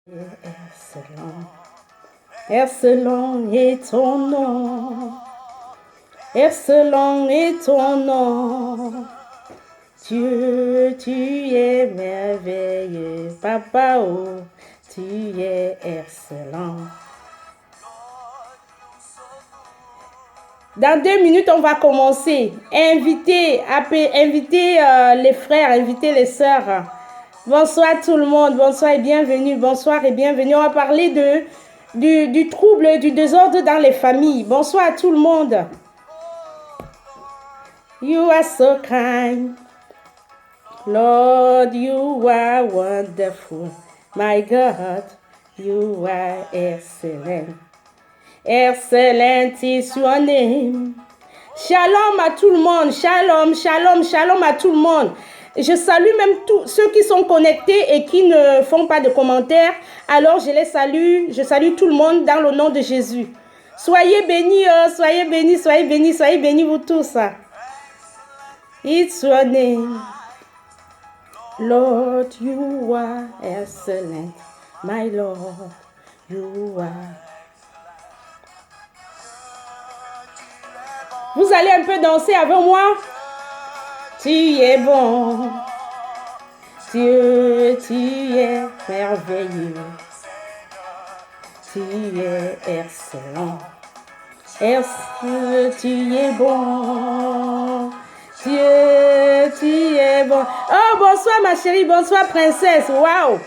Excellent, excellent est ton nom, excellent est ton nom. Dieu, tu es merveilleux, Papa, oh, tu es excellent. Dans 2 minutes, on va commencer. Invitez les frères, invitez les sœurs. Bonsoir tout le monde, bonsoir et bienvenue, bonsoir et bienvenue. On va parler du trouble, du désordre dans les familles. Bonsoir à tout le monde. You are so kind. Lord, you are wonderful. My God, you are excellent. Excellent is your name. Shalom à tout le monde. Shalom, shalom, shalom à tout le monde. Je salue même tous ceux qui sont connectés et qui ne font pas de commentaires. Alors je les salue. Je salue tout le monde dans le nom de Jésus. Soyez bénis, soyez bénis, soyez bénis, soyez bénis vous tous. It's your name. Lord, you are excellent. My Lord, you are. Vous allez un peu danser avec moi. Tu es bon. Dieu, tu es merveilleux. Tu es excellent. Tu es bon. Dieu, tu es bon. Oh, bonsoir ma chérie, bonsoir princesse. Waouh.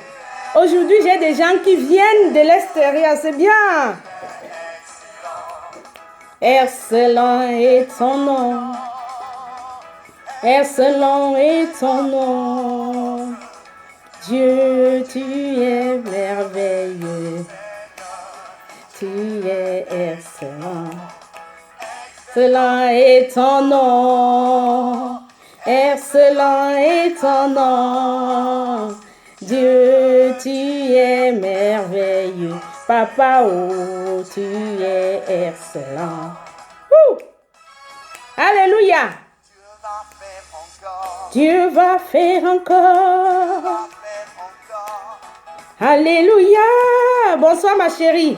Aujourd'hui, j'ai des gens qui viennent de l'extérieur. C'est bien. Excellent est ton nom. Excellent est ton nom. Dieu, tu es merveilleux. Tu es excellent. Excellent est ton nom. Excellent est ton nom. Dieu, tu es merveilleux. Papa, oh, tu es excellent. Alléluia. Dieu va faire encore. Alléluia. Bonsoir ma chérie.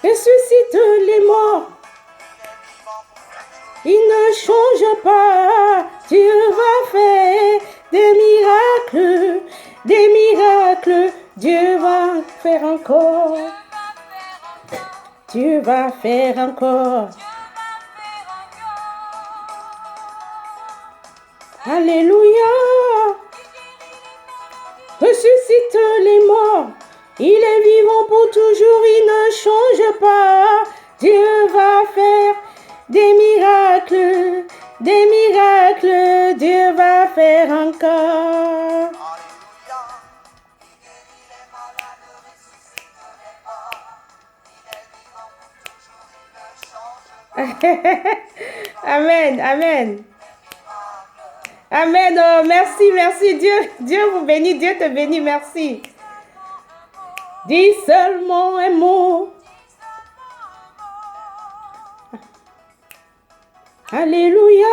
Ressuscite les morts. Il ne change pas. Dieu va faire des miracles. Des miracles. Dieu va faire encore. Dieu va faire encore. Alléluia. Ressuscite les morts. Il est vivant pour toujours, il ne change pas. Dieu va faire des miracles, des miracles. Dieu va faire encore. Amen, amen. Amen. Oh, merci, merci. Dieu vous bénit, Dieu te bénit, merci. Dis seulement un mot. Alléluia.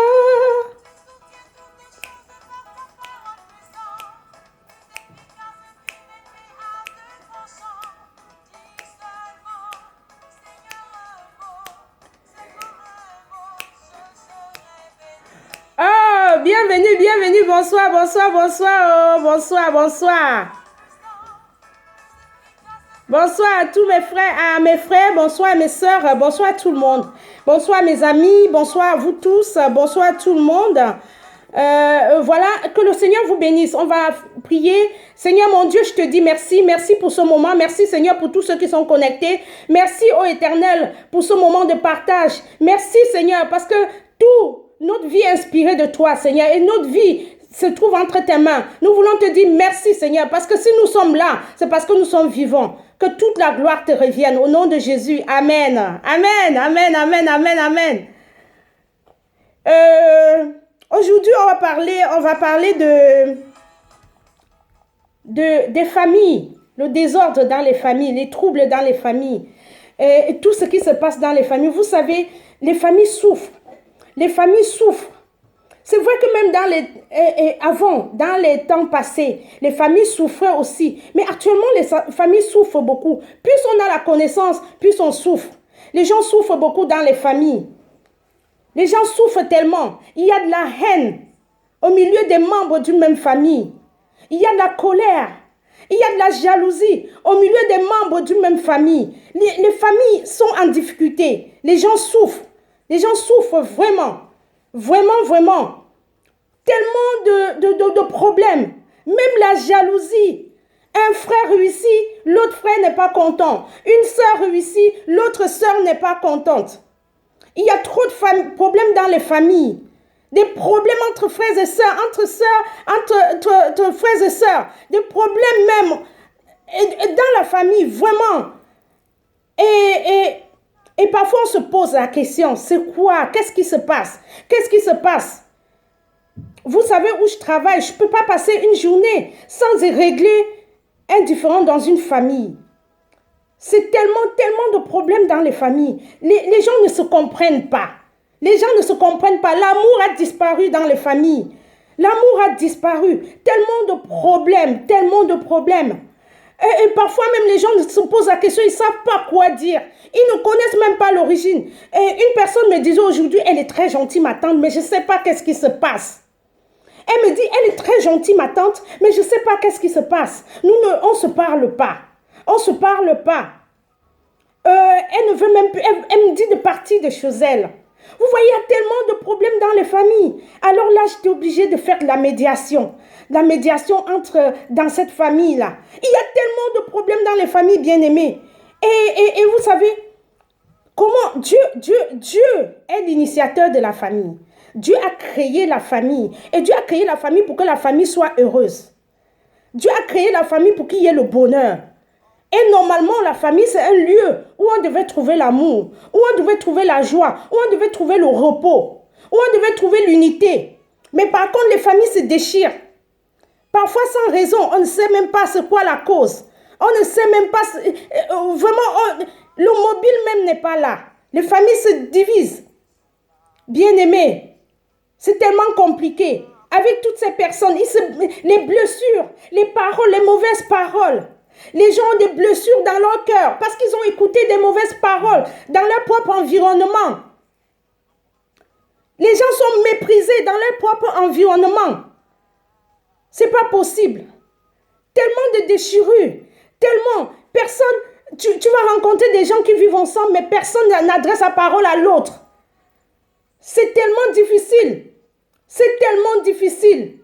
Oh, bienvenue, bienvenue. Bonsoir, bonsoir, bonsoir. Oh, bonsoir, bonsoir. Bonsoir à tous mes frères, bonsoir à mes sœurs, bonsoir à tout le monde. Bonsoir à mes amis, bonsoir à vous tous, bonsoir à tout le monde. Voilà, que le Seigneur vous bénisse. On va prier. Seigneur mon Dieu, je te dis merci. Merci pour ce moment. Merci Seigneur pour tous ceux qui sont connectés. Merci ô Éternel pour ce moment de partage. Merci Seigneur parce que notre vie est inspirée de toi Seigneur et notre vie se trouve entre tes mains. Nous voulons te dire merci Seigneur parce que si nous sommes là, c'est parce que nous sommes vivants. Que toute la gloire te revienne au nom de Jésus. Amen. Amen. Amen. Amen. Amen. Amen. Aujourd'hui, on va parler des familles, le désordre dans les familles, les troubles dans les familles, et tout ce qui se passe dans les familles. Vous savez, les familles souffrent. Les familles souffrent. C'est vrai que même avant, dans les temps passés, les familles souffraient aussi. Mais actuellement, les familles souffrent beaucoup. Plus on a la connaissance, plus on souffre. Les gens souffrent beaucoup dans les familles. Les gens souffrent tellement. Il y a de la haine au milieu des membres d'une même famille. Il y a de la colère. Il y a de la jalousie au milieu des membres d'une même famille. Les familles sont en difficulté. Les gens souffrent. Les gens souffrent vraiment. Vraiment, vraiment. Tellement de problèmes. Même la jalousie. Un frère réussit, l'autre frère n'est pas content. Une sœur réussit, l'autre sœur n'est pas contente. Il y a trop de problèmes dans les familles. Des problèmes entre frères et sœurs, entre frères et sœurs. Des problèmes même dans la famille, vraiment. Et parfois on se pose la question, c'est quoi? Qu'est-ce qui se passe? Qu'est-ce qui se passe? Vous savez où je travaille, je ne peux pas passer une journée sans régler un différend dans une famille. C'est tellement de problèmes dans les familles. Les gens ne se comprennent pas. Les gens ne se comprennent pas. L'amour a disparu dans les familles. L'amour a disparu. Tellement de problèmes, tellement de problèmes. Et parfois même les gens se posent la question, ils ne savent pas quoi dire. Ils ne connaissent même pas l'origine. Et une personne me disait aujourd'hui, elle est très gentille ma tante, mais je ne sais pas qu'est-ce qui se passe. Elle me dit, elle est très gentille ma tante, mais je ne sais pas qu'est-ce qui se passe. On ne se parle pas. On ne se parle pas. Elle ne veut même plus, elle me dit de partir de chez elle. Vous voyez, il y a tellement de problèmes dans les familles. Alors là, j'étais obligée de faire de la médiation. La médiation dans cette famille-là. Il y a tellement de problèmes dans les familles bien-aimées. Et vous savez, comment Dieu est l'initiateur de la famille. Dieu a créé la famille. Et Dieu a créé la famille pour que la famille soit heureuse. Dieu a créé la famille pour qu'il y ait le bonheur. Et normalement, la famille, c'est un lieu où on devait trouver l'amour, où on devait trouver la joie, où on devait trouver le repos, où on devait trouver l'unité. Mais par contre, les familles se déchirent. Parfois sans raison, on ne sait même pas c'est quoi la cause. On ne sait même pas, vraiment, le mobile même n'est pas là. Les familles se divisent. Bien-aimés, c'est tellement compliqué. Avec toutes ces personnes, les blessures, les paroles, les mauvaises paroles. Les gens ont des blessures dans leur cœur parce qu'ils ont écouté des mauvaises paroles dans leur propre environnement. Les gens sont méprisés dans leur propre environnement. C'est pas possible. Tellement de déchirures, tellement personne. Tu vas rencontrer des gens qui vivent ensemble, mais personne n'adresse la parole à l'autre. C'est tellement difficile. C'est tellement difficile.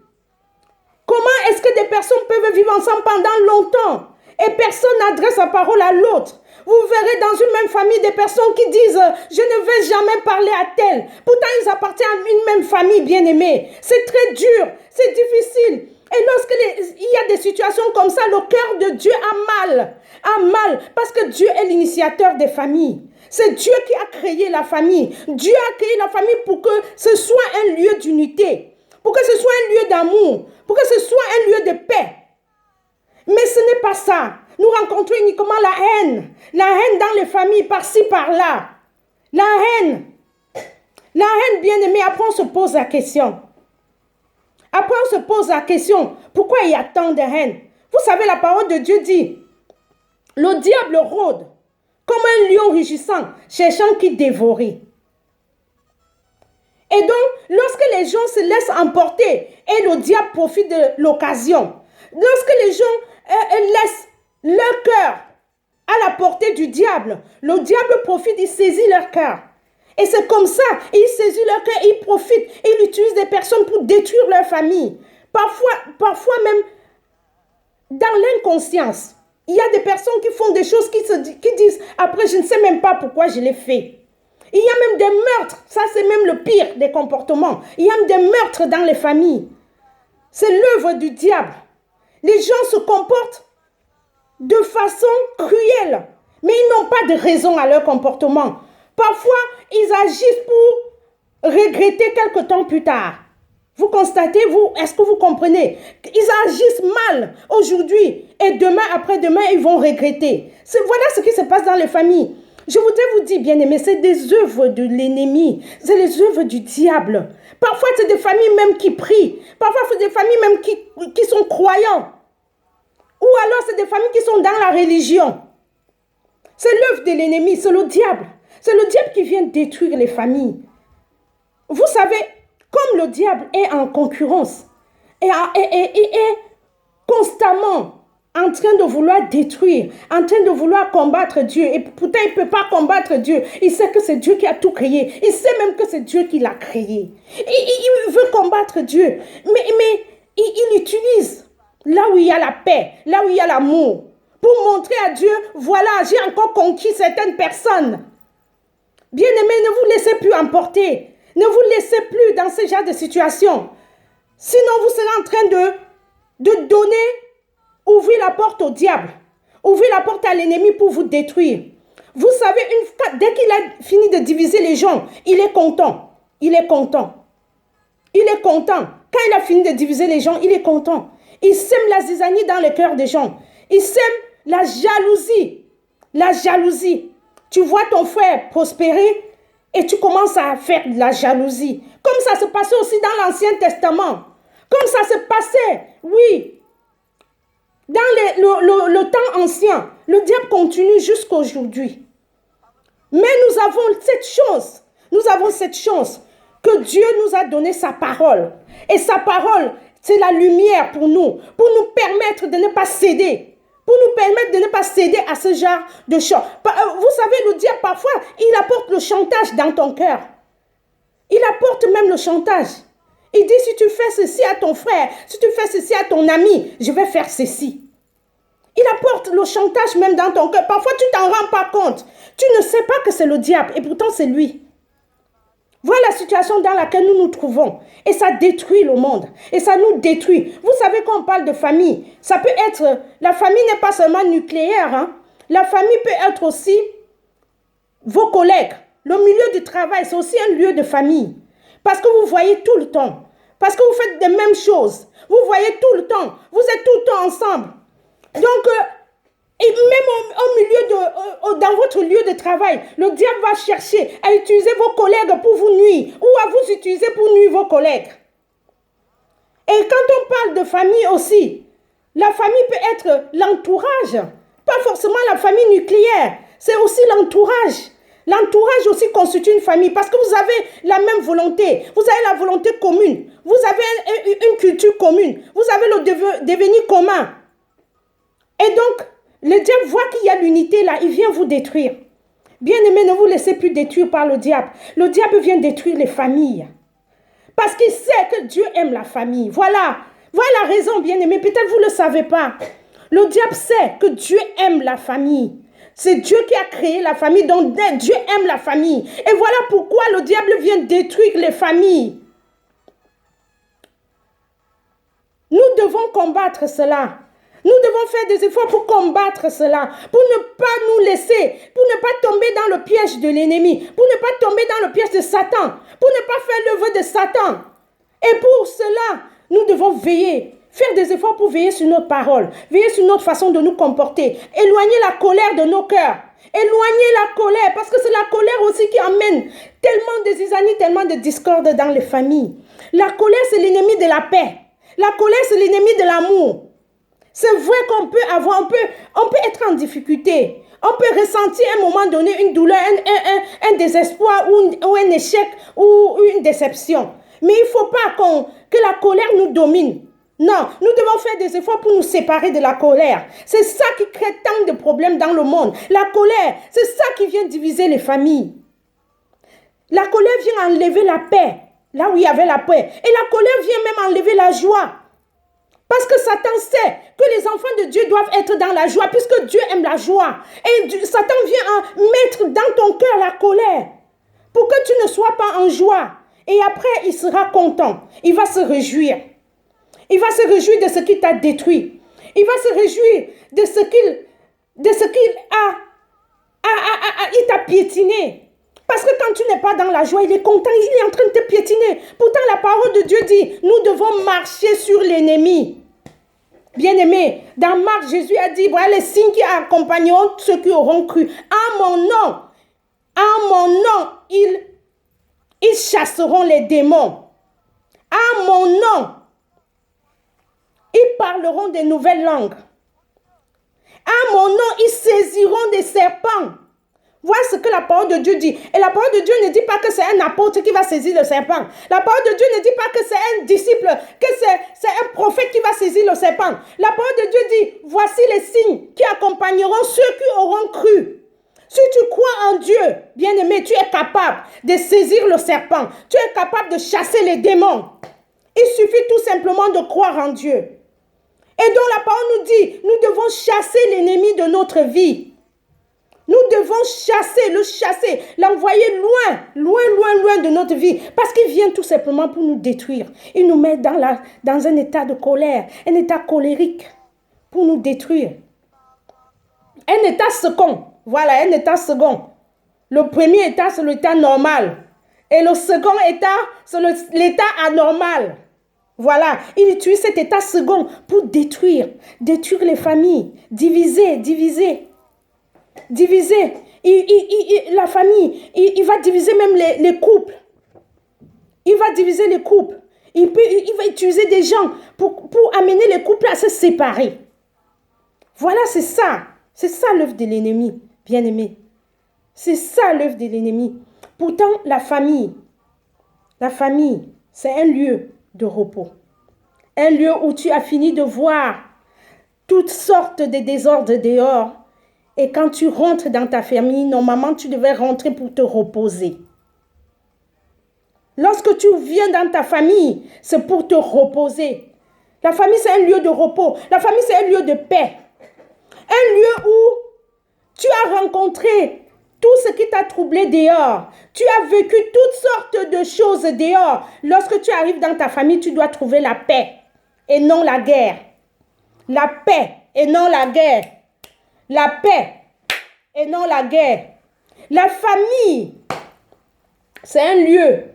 Comment est-ce que des personnes peuvent vivre ensemble pendant longtemps et personne n'adresse la parole à l'autre? Vous verrez dans une même famille des personnes qui disent « Je ne vais jamais parler à tel ». Pourtant, ils appartiennent à une même famille bien-aimée. C'est très dur, c'est difficile. Et lorsqu'il y a des situations comme ça, le cœur de Dieu a mal. Parce que Dieu est l'initiateur des familles. C'est Dieu qui a créé la famille. Dieu a créé la famille pour que ce soit un lieu d'unité, pour que ce soit un lieu d'amour, pour que ce soit un lieu de paix. Mais ce n'est pas ça. Nous rencontrons uniquement la haine dans les familles, par-ci, par-là. La haine, bien-aimé, après on se pose la question. Après on se pose la question, pourquoi il y a tant de haine? Vous savez, la parole de Dieu dit, le diable rôde comme un lion rugissant, cherchant qui dévorer. Et donc, lorsque les gens se laissent emporter et le diable profite de l'occasion, lorsque les gens laissent leur cœur à la portée du diable, le diable profite, il saisit leur cœur. Et c'est comme ça, il saisit leur cœur, il profite, il utilise des personnes pour détruire leur famille. Parfois même, dans l'inconscience, il y a des personnes qui font des choses qui disent, après, je ne sais même pas pourquoi je l'ai fait. Il y a même des meurtres, ça c'est même le pire des comportements. Il y a même des meurtres dans les familles. C'est l'œuvre du diable. Les gens se comportent de façon cruelle, mais ils n'ont pas de raison à leur comportement. Parfois, ils agissent pour regretter quelque temps plus tard. Vous constatez, est-ce que vous comprenez? Ils agissent mal aujourd'hui et demain, après-demain, ils vont regretter. Voilà ce qui se passe dans les familles. Je voudrais vous dire, bien-aimés, c'est des œuvres de l'ennemi, c'est les œuvres du diable. Parfois, c'est des familles même qui prient. Parfois, c'est des familles même qui sont croyants. Ou alors, c'est des familles qui sont dans la religion. C'est l'œuvre de l'ennemi, c'est le diable. C'est le diable qui vient détruire les familles. Vous savez, comme le diable est en concurrence et est constamment en train de vouloir détruire, en train de vouloir combattre Dieu, et pourtant il ne peut pas combattre Dieu. Il sait que c'est Dieu qui a tout créé. Il sait même que c'est Dieu qui l'a créé. Il veut combattre Dieu, mais il utilise là où il y a la paix, là où il y a l'amour, pour montrer à Dieu, voilà, j'ai encore conquis certaines personnes. Bien-aimés, ne vous laissez plus emporter. Ne vous laissez plus dans ce genre de situation. Sinon, vous serez en train de donner, ouvrir la porte au diable. Ouvrir la porte à l'ennemi pour vous détruire. Vous savez, dès qu'il a fini de diviser les gens, il est content. Il est content. Il est content. Quand il a fini de diviser les gens, il est content. Il sème la zizanie dans le cœur des gens. Il sème la jalousie. La jalousie. Tu vois ton frère prospérer et tu commences à faire de la jalousie. Comme ça se passait aussi dans l'Ancien Testament. Comme ça se passait, oui. Dans le temps ancien, le diable continue jusqu'à aujourd'hui. Mais nous avons cette chance. Nous avons cette chance que Dieu nous a donné sa parole. Et sa parole, c'est la lumière pour nous permettre de ne pas céder. Pour nous permettre de ne pas céder à ce genre de choses. Vous savez, le diable, parfois, il apporte le chantage dans ton cœur. Il apporte même le chantage. Il dit, si tu fais ceci à ton frère, si tu fais ceci à ton ami, je vais faire ceci. Il apporte le chantage même dans ton cœur. Parfois, tu t'en rends pas compte. Tu ne sais pas que c'est le diable et pourtant c'est lui. Voilà la situation dans laquelle nous nous trouvons. Et ça détruit le monde. Et ça nous détruit. Vous savez, quand on parle de famille, ça peut être... La famille n'est pas seulement nucléaire. Hein. La famille peut être aussi vos collègues. Le milieu du travail, c'est aussi un lieu de famille. Parce que vous voyez tout le temps. Parce que vous faites les mêmes choses. Vous voyez tout le temps. Vous êtes tout le temps ensemble. Donc... et même au milieu dans votre lieu de travail, le diable va chercher à utiliser vos collègues pour vous nuire ou à vous utiliser pour nuire vos collègues. Et quand on parle de famille aussi, la famille peut être l'entourage, pas forcément la famille nucléaire, c'est aussi l'entourage. L'entourage aussi constitue une famille parce que vous avez la même volonté, vous avez la volonté commune, vous avez une culture commune, vous avez le devenir commun. Et donc, le diable voit qu'il y a l'unité là, il vient vous détruire. Bien-aimés, ne vous laissez plus détruire par le diable. Le diable vient détruire les familles. Parce qu'il sait que Dieu aime la famille. Voilà la raison, bien-aimés. Peut-être vous ne le savez pas. Le diable sait que Dieu aime la famille. C'est Dieu qui a créé la famille, donc Dieu aime la famille. Et voilà pourquoi le diable vient détruire les familles. Nous devons combattre cela. Nous devons faire des efforts pour combattre cela, pour ne pas nous laisser, pour ne pas tomber dans le piège de l'ennemi, pour ne pas tomber dans le piège de Satan, pour ne pas faire l'œuvre de Satan. Et pour cela, nous devons veiller, faire des efforts pour veiller sur notre parole, veiller sur notre façon de nous comporter, éloigner la colère de nos cœurs, éloigner la colère, parce que c'est la colère aussi qui amène tellement de zizanie, tellement de discorde dans les familles. La colère, c'est l'ennemi de la paix. La colère, c'est l'ennemi de l'amour. C'est vrai qu'on peut avoir, on peut être en difficulté. On peut ressentir à un moment donné une douleur, un désespoir ou un échec ou une déception. Mais il ne faut pas que la colère nous domine. Non, nous devons faire des efforts pour nous séparer de la colère. C'est ça qui crée tant de problèmes dans le monde. La colère, c'est ça qui vient diviser les familles. La colère vient enlever la paix, là où il y avait la paix. Et la colère vient même enlever la joie. Parce que Satan sait que les enfants de Dieu doivent être dans la joie, puisque Dieu aime la joie. Et Satan vient mettre dans ton cœur la colère, pour que tu ne sois pas en joie. Et après, il sera content. Il va se réjouir. Il va se réjouir de ce qui t'a détruit. Il va se réjouir de ce qu'il il t'a piétiné. Parce que quand tu n'es pas dans la joie, il est content, il est en train de te piétiner. Pourtant, la parole de Dieu dit, nous devons marcher sur l'ennemi. Bien-aimé, dans Marc, Jésus a dit, voilà les signes qui accompagneront ceux qui auront cru. À mon nom, En mon nom, ils chasseront les démons. En mon nom, ils parleront de nouvelles langues. En mon nom, ils saisiront des serpents. Voilà ce que la parole de Dieu dit. Et la parole de Dieu ne dit pas que c'est un apôtre qui va saisir le serpent. La parole de Dieu ne dit pas que c'est un disciple, que c'est un prophète qui va saisir le serpent. La parole de Dieu dit, voici les signes qui accompagneront ceux qui auront cru. Si tu crois en Dieu, bien-aimé, tu es capable de saisir le serpent. Tu es capable de chasser les démons. Il suffit tout simplement de croire en Dieu. Et donc la parole nous dit, nous devons chasser l'ennemi de notre vie. Nous devons chasser, l'envoyer loin de notre vie. Parce qu'il vient tout simplement pour nous détruire. Il nous met dans un état de colère, un état colérique pour nous détruire. Un état second. Voilà, un état second. Le premier état, c'est l'état normal. Et le second état, c'est l'état anormal. Voilà, il utilise cet état second pour détruire les familles, diviser. La famille, il va diviser même les couples. Il va diviser les couples. Il va utiliser des gens pour amener les couples à se séparer. Voilà, c'est ça. C'est ça l'œuvre de l'ennemi, bien-aimé. C'est ça l'œuvre de l'ennemi. Pourtant, la famille, c'est un lieu de repos. Un lieu où tu as fini de voir toutes sortes de désordres dehors. Et quand tu rentres dans ta famille, normalement, tu devais rentrer pour te reposer. Lorsque tu viens dans ta famille, c'est pour te reposer. La famille, c'est un lieu de repos. La famille, c'est un lieu de paix. Un lieu où tu as rencontré tout ce qui t'a troublé dehors. Tu as vécu toutes sortes de choses dehors. Lorsque tu arrives dans ta famille, tu dois trouver la paix et non la guerre. La paix et non la guerre. La paix et non la guerre. La famille, c'est un lieu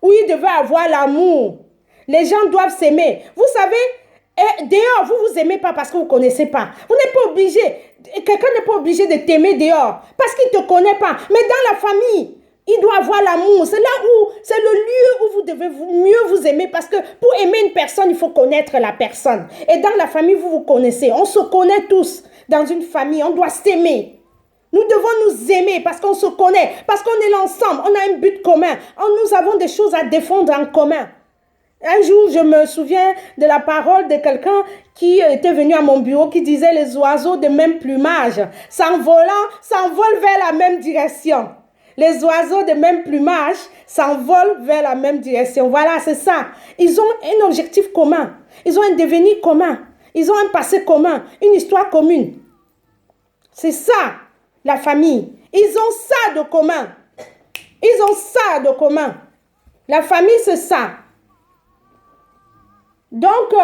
où il devait avoir l'amour. Les gens doivent s'aimer. Vous savez, dehors, vous ne vous aimez pas parce que vous ne connaissez pas. Vous n'êtes pas obligé. Quelqu'un n'est pas obligé de t'aimer dehors parce qu'il ne te connaît pas. Mais dans la famille, il doit avoir l'amour. C'est là où, c'est le lieu où vous devez mieux vous aimer parce que pour aimer une personne, il faut connaître la personne. Et dans la famille, vous vous connaissez. On se connaît tous. Dans une famille, on doit s'aimer. Nous devons nous aimer parce qu'on se connaît, parce qu'on est là ensemble, on a un but commun, nous avons des choses à défendre en commun. Un jour, je me souviens de la parole de quelqu'un qui était venu à mon bureau qui disait les oiseaux de même plumage s'envolent vers la même direction. Les oiseaux de même plumage s'envolent vers la même direction. Voilà, c'est ça. Ils ont un objectif commun. Ils ont un devenir commun. Ils ont un passé commun, une histoire commune. C'est ça, la famille. Ils ont ça de commun. Ils ont ça de commun. La famille, c'est ça. Donc,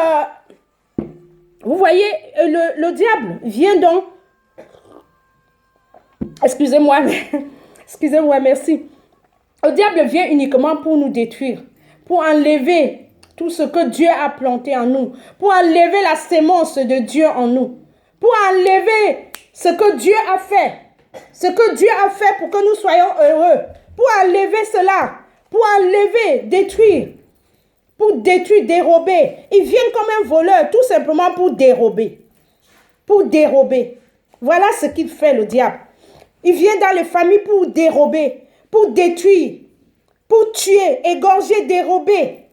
vous voyez, le diable vient donc... Excusez-moi, merci. Le diable vient uniquement pour nous détruire, pour enlever tout ce que Dieu a planté en nous, pour enlever la sémence de Dieu en nous, pour enlever ce que Dieu a fait pour que nous soyons heureux, pour enlever cela, pour enlever, détruire, dérober. Il vient comme un voleur, tout simplement pour dérober. Voilà ce qu'il fait, le diable. Il vient dans les familles pour dérober, pour détruire, pour tuer, égorger, dérober.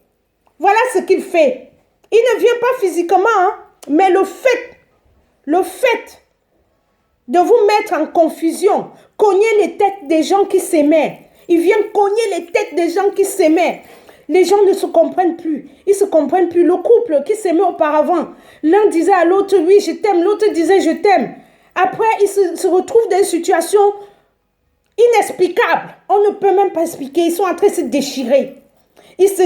Voilà ce qu'il fait. Il ne vient pas physiquement, mais le fait de vous mettre en confusion, cogner les têtes des gens qui s'aimaient. Il vient cogner les têtes des gens qui s'aimaient. Les gens ne se comprennent plus. Ils ne se comprennent plus. Le couple qui s'aimait auparavant, l'un disait à l'autre, oui, je t'aime. L'autre disait, je t'aime. Après, ils se retrouvent dans une situation inexplicable. On ne peut même pas expliquer. Ils sont en train de se déchirer. Ils se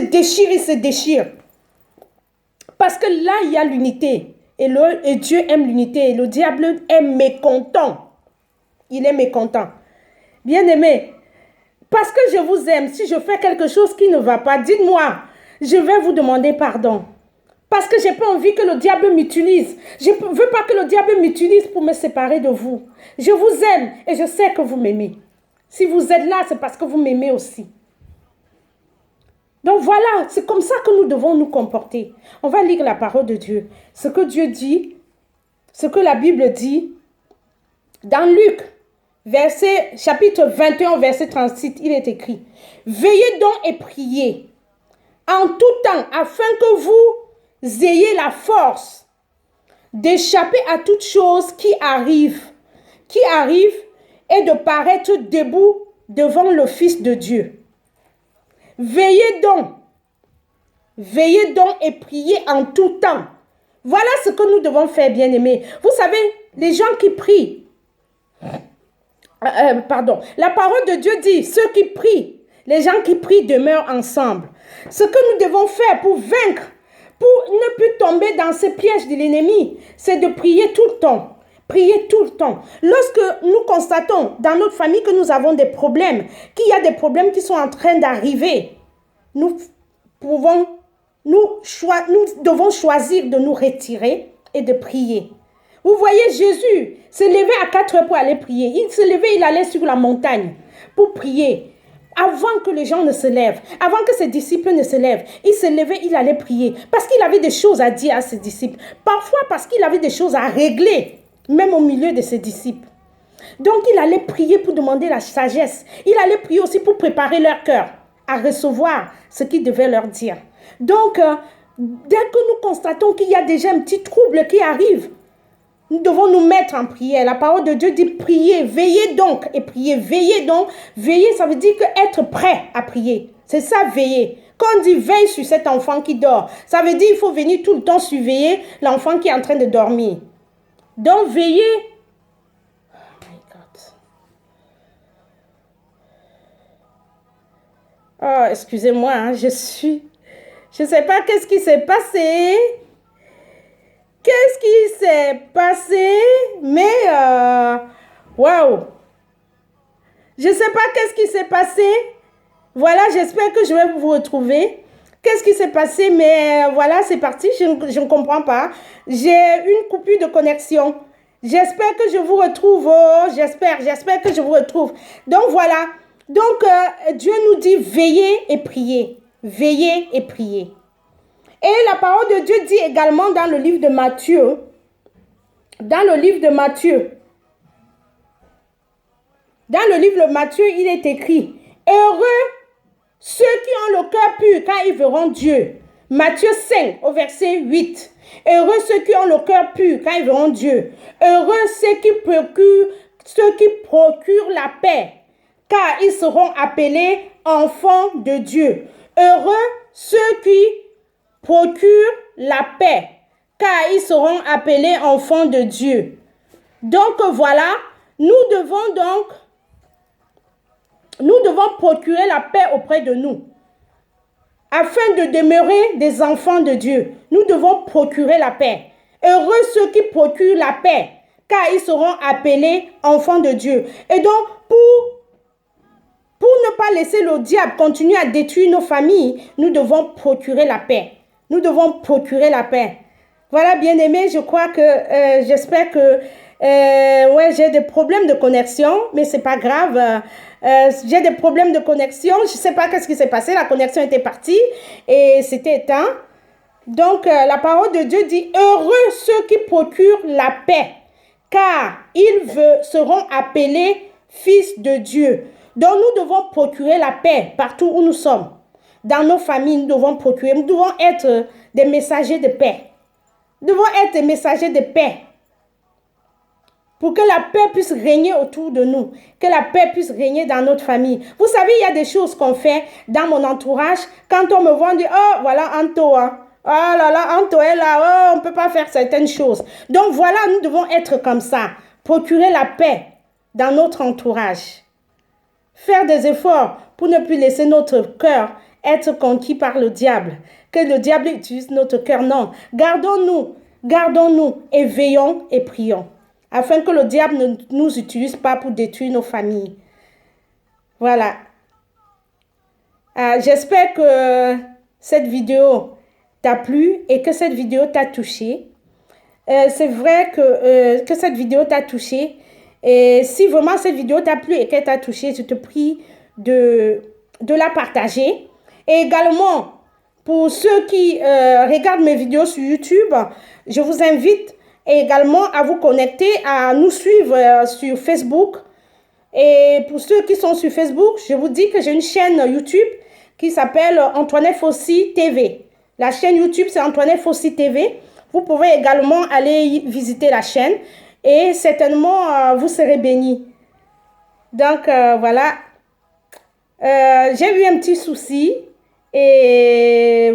déchirent. Parce que là, il y a l'unité. Et Dieu aime l'unité. Et le diable est mécontent. Il est mécontent. Bien-aimé, parce que je vous aime, si je fais quelque chose qui ne va pas, dites-moi, je vais vous demander pardon. Parce que je n'ai pas envie que le diable m'utilise. Je ne veux pas que le diable m'utilise pour me séparer de vous. Je vous aime et je sais que vous m'aimez. Si vous êtes là, c'est parce que vous m'aimez aussi. Donc voilà, c'est comme ça que nous devons nous comporter. On va lire la parole de Dieu. Ce que Dieu dit, ce que la Bible dit, dans Luc, chapitre 21, verset 36, il est écrit, « Veillez donc et priez en tout temps, afin que vous ayez la force d'échapper à toute chose qui arrive, et de paraître debout devant le Fils de Dieu. Veillez donc et priez en tout temps. » Voilà ce que nous devons faire, bien-aimés. Vous savez, les gens qui prient, la parole de Dieu dit, ceux qui prient, les gens qui prient demeurent ensemble. Ce que nous devons faire pour vaincre, pour ne plus tomber dans ces pièges de l'ennemi, c'est de prier tout le temps. Prier tout le temps. Lorsque nous constatons dans notre famille que nous avons des problèmes, qu'il y a des problèmes qui sont en train d'arriver, nous devons choisir de nous retirer et de prier. Vous voyez, Jésus se levait à 4 heures pour aller prier. Il se levait, il allait sur la montagne pour prier. Avant que les gens ne se lèvent, avant que ses disciples ne se lèvent, il se levait, il allait prier. Parce qu'il avait des choses à dire à ses disciples. Parfois parce qu'il avait des choses à régler, même au milieu de ses disciples. Donc il allait prier pour demander la sagesse. Il allait prier aussi pour préparer leur cœur à recevoir ce qu'il devait leur dire. Donc, dès que nous constatons qu'il y a déjà un petit trouble qui arrive, nous devons nous mettre en prière. La parole de Dieu dit prier, veillez donc et prier. Veillez donc. Veiller, ça veut dire être prêt à prier. C'est ça, veiller. Quand on dit veille sur cet enfant qui dort, ça veut dire qu'il faut venir tout le temps surveiller l'enfant qui est en train de dormir. Donc, veiller. Oh my God. Oh, excusez-moi, hein, je ne sais pas qu'est-ce qui s'est passé. Qu'est-ce qui s'est passé? Mais, waouh! Je ne sais pas qu'est-ce qui s'est passé. Voilà, j'espère que je vais vous retrouver. Qu'est-ce qui s'est passé? Mais voilà, c'est parti. Je ne comprends pas. J'ai une coupure de connexion. J'espère que je vous retrouve. Oh, j'espère que je vous retrouve. Donc, voilà. Donc, Dieu nous dit veillez et priez. Veillez et priez. Et la parole de Dieu dit également dans le livre de Matthieu, il est écrit, heureux ceux qui ont le cœur pur, car ils verront Dieu. Matthieu 5, au verset 8. Heureux ceux qui ont le cœur pur, car ils verront Dieu. Heureux ceux qui procurent la paix, car ils seront appelés enfants de Dieu. Heureux ceux qui procurent la paix, car ils seront appelés enfants de Dieu. Donc voilà, nous devons procurer la paix auprès de nous. Afin de demeurer des enfants de Dieu, nous devons procurer la paix. Heureux ceux qui procurent la paix, car ils seront appelés enfants de Dieu. Et donc, pour ne pas laisser le diable continuer à détruire nos familles, nous devons procurer la paix. Nous devons procurer la paix. Voilà, bien-aimés, je crois que, j'espère que, j'ai des problèmes de connexion, mais c'est pas grave. J'ai des problèmes de connexion. Je sais pas qu'est-ce qui s'est passé. La connexion était partie et c'était éteint. Donc, la parole de Dieu dit, heureux ceux qui procurent la paix, car ils seront appelés fils de Dieu. Donc, nous devons procurer la paix partout où nous sommes. Dans nos familles, nous devons être des messagers de paix. Nous devons être des messagers de paix. Pour que la paix puisse régner autour de nous. Que la paix puisse régner dans notre famille. Vous savez, il y a des choses qu'on fait dans mon entourage. Quand on me voit, on dit, oh, voilà, Anto, hein. Oh là là, Anto est là. Oh, on ne peut pas faire certaines choses. Donc voilà, nous devons être comme ça. Procurer la paix dans notre entourage. Faire des efforts pour ne plus laisser notre cœur être conquis par le diable. Que le diable utilise notre cœur. Non. Gardons-nous et veillons et prions. Afin que le diable ne nous utilise pas pour détruire nos familles. Voilà. J'espère que cette vidéo t'a plu et que cette vidéo t'a touché. C'est vrai que cette vidéo t'a touché. Et si vraiment cette vidéo t'a plu et qu'elle t'a touché, je te prie de la partager. Et également, pour ceux qui regardent mes vidéos sur YouTube, je vous invite également à vous connecter, à nous suivre sur Facebook. Et pour ceux qui sont sur Facebook, je vous dis que j'ai une chaîne YouTube qui s'appelle Antoinette Fossi TV. La chaîne YouTube, c'est Antoinette Fossi TV. Vous pouvez également aller visiter la chaîne et certainement, vous serez bénis. Donc, voilà. J'ai eu un petit souci et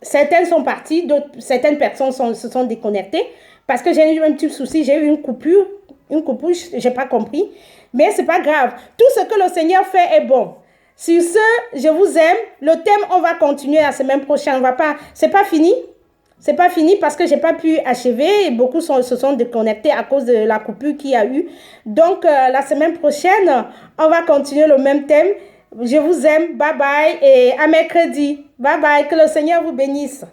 certaines sont parties, certaines personnes se sont déconnectées parce que j'ai eu un petit souci, j'ai eu une coupure, je n'ai pas compris. Mais ce n'est pas grave. Tout ce que le Seigneur fait est bon. Sur ce, je vous aime. Le thème, on va continuer la semaine prochaine. C'est pas fini. C'est pas fini parce que j'ai pas pu achever. Beaucoup se sont déconnectés à cause de la coupure qu'il y a eu. Donc, la semaine prochaine, on va continuer le même thème. Je vous aime. Bye bye et à mercredi. Bye bye. Que le Seigneur vous bénisse.